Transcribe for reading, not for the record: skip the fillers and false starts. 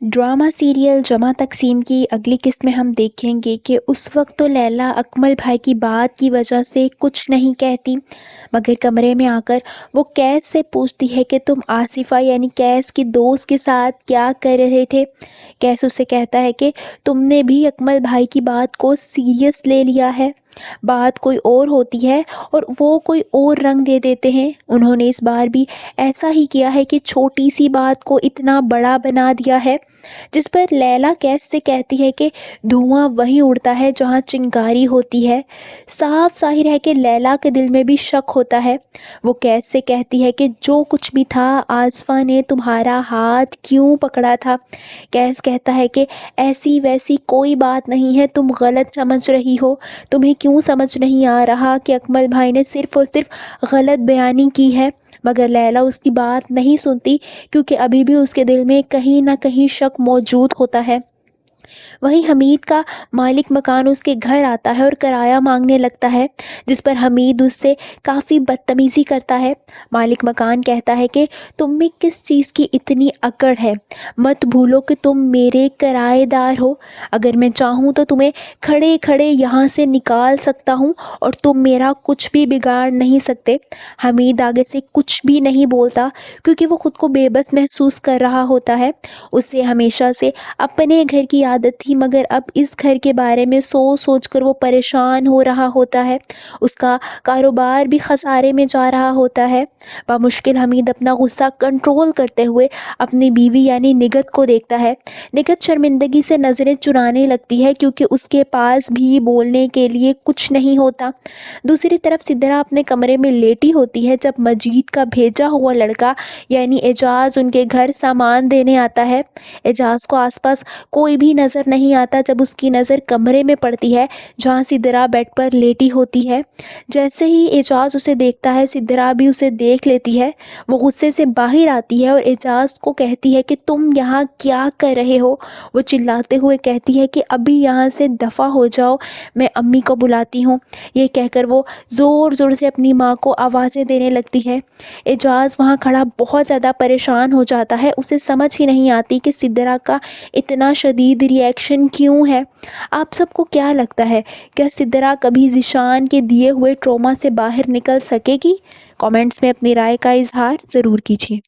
Drama serial जमा तकसीम की अगली किस्त में हम देखेंगे कि उस वक्त तो लैला अकमल भाई की बात की वजह से कुछ नहीं कहती, मगर कमरे में आकर वो कैस से पूछती है कि तुम आसिफा यानी कैस की दोस्त के साथ क्या कर रहे थे। कैस उससे कहता है कि तुमने भी अकमल भाई की बात को सीरियस ले लिया है, बात कोई और होती है और वो कोई और रंग दे देते हैं। उन्होंने इस बार भी ऐसा ही किया है कि छोटी सी बात को इतना बड़ा बना दिया है। जिस पर लैला कैस से कहती है कि धुआं वहीं उड़ता है जहाँ चिंगारी होती है। साफ ज़ाहिर है कि लैला के दिल में भी शक होता है। वो कैस से कहती है कि जो कुछ भी था आसफा ने तुम्हारा हाथ क्यों पकड़ा था। कैस कहता है कि ऐसी वैसी कोई बात नहीं है, तुम गलत समझ रही हो। तुम्हें क्यों समझ नहीं आ रहा कि अकमल भाई ने सिर्फ़ और सिर्फ गलत बयानी की है। मगर लैला उसकी बात नहीं सुनती, क्योंकि अभी भी उसके दिल में कहीं ना कहीं शक मौजूद होता है। वहीं हमीद का मालिक मकान उसके घर आता है और किराया मांगने लगता है, जिस पर हमीद उससे काफ़ी बदतमीज़ी करता है। मालिक मकान कहता है कि तुम में किस चीज़ की इतनी अकड़ है, मत भूलो कि तुम मेरे किराएदार हो। अगर मैं चाहूँ तो तुम्हें खड़े खड़े यहाँ से निकाल सकता हूँ और तुम मेरा कुछ भी बिगाड़ नहीं सकते। हमीद आगे से कुछ भी नहीं बोलता, क्योंकि वो खुद को बेबस महसूस कर रहा होता है। उससे हमेशा से अपने घर की आदत थी, मगर अब इस घर के बारे में सोच सोच कर वो परेशान हो रहा होता है। उसका कारोबार भी खसारे में जा रहा होता है। बामुश्किल हमीद अपना गुस्सा कंट्रोल करते हुए अपनी बीवी यानी निगत को देखता है। निगत शर्मिंदगी से नज़रें चुराने लगती है, क्योंकि उसके पास भी बोलने के लिए कुछ नहीं होता। दूसरी तरफ सिद्रा अपने कमरे में लेटी होती है जब मजीद का भेजा हुआ लड़का यानी एजाज उनके घर सामान देने आता है। एजाज को आसपास कोई भी नज़र नहीं आता जब उसकी नज़र कमरे में पड़ती है जहाँ सिद्रा बेड पर लेटी होती है। जैसे ही एजाज उसे देखता है, सिद्रा भी उसे देख लेती है। वो गुस्से से बाहर आती है और एजाज को कहती है कि तुम यहाँ क्या कर रहे हो। वो चिल्लाते हुए कहती है कि अभी यहाँ से दफ़ा हो जाओ, मैं अम्मी को बुलाती हूँ। ये कहकर वो ज़ोर ज़ोर से अपनी माँ को आवाज़ें देने लगती है। एजाज वहाँ खड़ा बहुत ज़्यादा परेशान हो जाता है। उसे समझ ही नहीं आती कि सिद्रा का इतना शदीद रिएक्शन क्यों है। आप सबको क्या लगता है, क्या सिद्रा कभी ज़ीशान के दिए हुए ट्रॉमा से बाहर निकल सकेगी? कमेंट्स में अपनी राय का इजहार ज़रूर कीजिए।